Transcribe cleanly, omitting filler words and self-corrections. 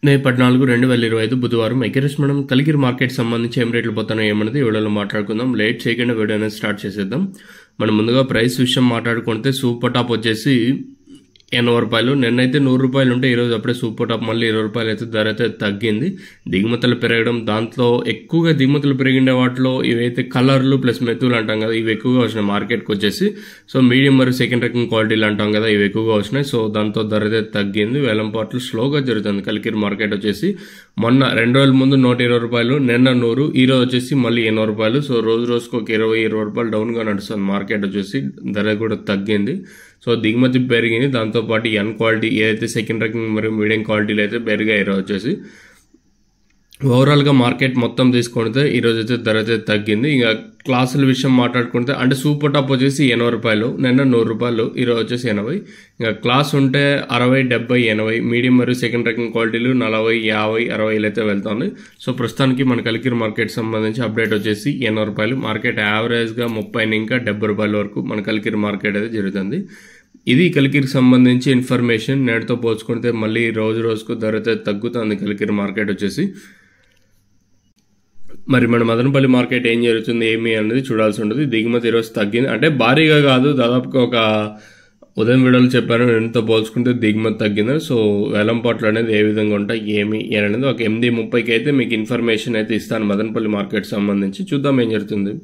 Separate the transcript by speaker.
Speaker 1: మే 14, 2025 బుధవారం ఎకరెస్ మనం కలిగిరి మార్కెట్ సంబంధించి ఏం రేట్లు పోతున్నాయో ఏమన్నది ఈ వీడియోలో మాట్లాడుకుందాం. లేట్ చేయకుండా వీడియో అనేది స్టార్ట్ చేసేద్దాం. మనం ముందుగా ప్రైస్ విషయం మాట్లాడుకుంటే సూపర్ టాప్ వచ్చేసి 80 రూపాయలు. నిన్నైతే 100 రూపాయలు ఉంటే ఈరోజు అప్పుడే సూపర్ టాప్ మళ్ళీ 20 రూపాయలు అయితే ధర అయితే తగ్గింది. దిగుమతులు పెరగడం, దాంట్లో ఎక్కువగా దిగుమతులు పెరిగిన వాటిలో ఇవైతే కలర్లు ప్లస్ మెతులు అంటాం కదా, ఇవి ఎక్కువగా వచ్చినాయి మార్కెట్కి వచ్చేసి. సో మీడియం మరియు సెకండ్ రకం క్వాలిటీలు అంటాం కదా, ఇవి ఎక్కువగా వచ్చినాయి. సో దాంతో ధర అయితే తగ్గింది. వేలంపాట్లు స్లోగా జరుగుతుంది కలికిరి మార్కెట్ వచ్చేసి. మొన్న 2 రోజుల ముందు 120 రూపాయలు, నిన్న 100, ఈ రోజు వచ్చేసి మళ్ళీ 80 రూపాయలు. సో రోజుకు ఒక 20 రూపాయలు డౌన్గా నడుస్తుంది మార్కెట్ వచ్చేసి. ధర కూడా తగ్గింది. సో దిగుమతి పెరిగింది. దాంతోపాటు ఎన్ క్వాలిటీ ఏదైతే సెకండ్ రకం మరియు మీడియం క్వాలిటీలు అయితే పెరిగాయి ఈరోజు వచ్చేసి. ఓవరాల్గా మార్కెట్ మొత్తం తీసుకుంటే ఈరోజు అయితే ధర అయితే తగ్గింది. ఇక క్లాసుల విషయం మాట్లాడుకుంటే అంటే సూపర్ టాప్ వచ్చేసి 80 రూపాయలు, నిన్న 100 రూపాయలు, ఈరోజు వచ్చేసి 80. ఇంకా క్లాస్ ఉంటే 60, 70, 80, మీడియం మరియు సెకండ్ రకం క్వాలిటీలు 40, 50, 60 అయితే వెళ్తుంది. సో ప్రస్తుతానికి మన కలికిరి మార్కెట్ సంబంధించి అప్డేట్ వచ్చేసి 80 రూపాయలు. మార్కెట్ యావరేజ్గా 30 ఇంకా 70 రూపాయల వరకు మన కలికిరి మార్కెట్ అయితే జరుగుతుంది. ఇది కలికిరికి సంబంధించి ఇన్ఫర్మేషన్. నేటితో పోల్చుకుంటే మళ్ళీ రోజుకు ధర అయితే తగ్గుతుంది కలికిరి మార్కెట్ వచ్చేసి. మరి మన మదనపల్లి మార్కెట్ ఏం జరుగుతుంది ఏమి అనేది చూడాల్సి ఉంటుంది. దిగుమతి ఈరోజు తగ్గింది, అంటే భారీగా కాదు, దాదాపుగా ఒక ఉదయం వీడియోలు చెప్పాను ఎంతో పోల్చుకుంటే దిగుమతి తగ్గింది. సో వేలంపాట్లు అనేది ఏ విధంగా ఉంటాయి ఏమి అనేది ఒక 8:30కి అయితే మీకు ఇన్ఫర్మేషన్ అయితే ఇస్తాను మదనపల్లి మార్కెట్ సంబంధించి. చూద్దాం ఏం జరుగుతుంది.